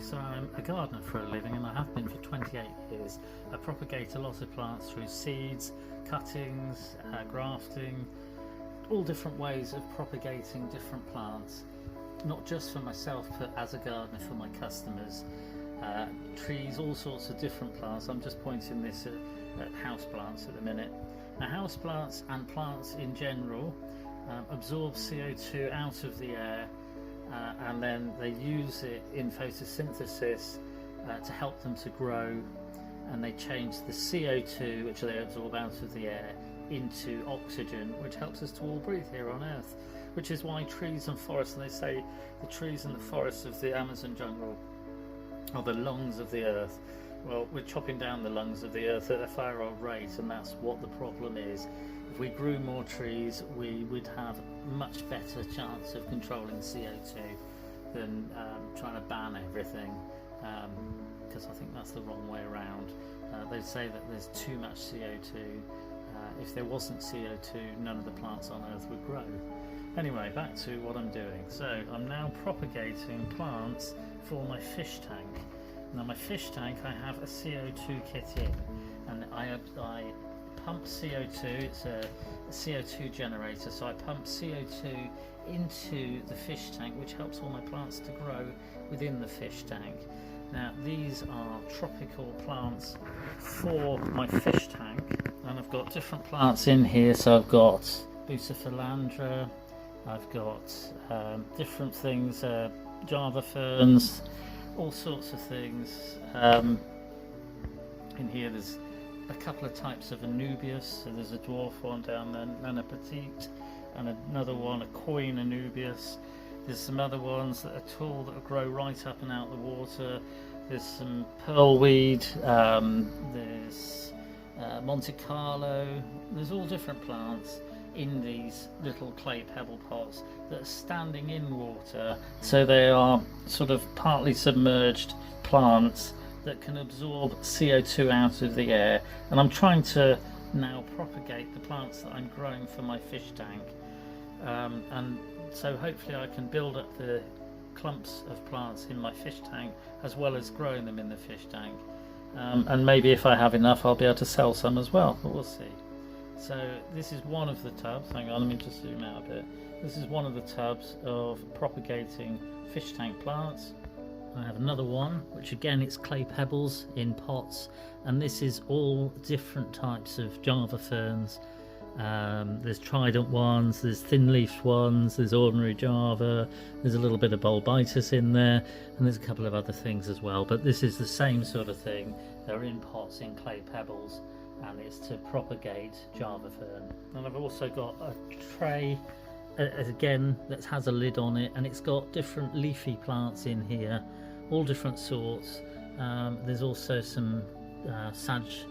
So I'm a gardener for a living, and I have been for 28 years. I propagate a lot of plants through seeds, cuttings, grafting, all different ways of propagating different plants, not just for myself but as a gardener for my customers. Trees, all sorts of different plants. I'm just pointing this at house plants at the minute. Now, house plants and plants in general absorb CO2 out of the air, and then they use it in photosynthesis to help them to grow, and they change the CO2 which they absorb out of the air into oxygen, which helps us to all breathe here on Earth, which is why trees and forests, and they say the trees and the forests of the Amazon jungle are the lungs of the Earth. Well, we're chopping down the lungs of the Earth at a far old rate, and that's what the problem is. If we grew more trees, we would have a much better chance of controlling CO2 than trying to ban everything, because I think that's the wrong way around. They say that there's too much CO2. If there wasn't CO2, none of the plants on Earth would grow. Anyway, back to what I'm doing. So I'm now propagating plants for my fish tank. Now, my fish tank, I have a CO2 kit in, and I pump CO2. It's a CO2 generator, so I pump CO2 into the fish tank, which helps all my plants to grow within the fish tank. Now, these are tropical plants for my fish tank, and I've got different plants in here. So I've got Bucephalandra, I've got different things, Java ferns, all sorts of things. In here there's a couple of types of Anubias, so there's a dwarf one down there, Nana Petite, and another one, a Coin Anubias. There's some other ones that are tall that will grow right up and out the water. There's some pearlweed, there's Monte Carlo. There's all different plants in these little clay pebble pots that are standing in water, so they are sort of partly submerged plants that can absorb CO2 out of the air. And I'm trying to now propagate the plants that I'm growing for my fish tank, and so hopefully I can build up the clumps of plants in my fish tank as well as growing them in the fish tank, and maybe if I have enough I'll be able to sell some as well, but we'll see. So this is one of the tubs. Hang on, let me just zoom out a bit. This is one of the tubs of propagating fish tank plants. I have another one, which again, it's clay pebbles in pots, and this is all different types of Java ferns. There's trident ones, there's thin-leafed ones, there's ordinary Java, there's a little bit of bulbitis in there, and there's a couple of other things as well, but this is the same sort of thing. They're in pots in clay pebbles, and it's to propagate Java fern. And I've also got a tray again that has a lid on it, and it's got different leafy plants in here, all different sorts. There's also some sage,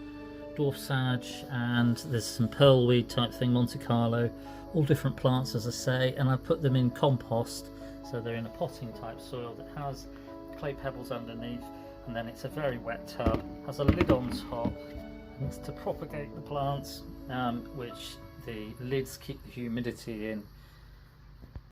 dwarf sage, and there's some pearlweed type thing, Monte Carlo, all different plants, as I say, and I put them in compost, so they're in a potting type soil that has clay pebbles underneath, and then it's a very wet tub, has a lid on top. It's to propagate the plants, which the lids keep the humidity in,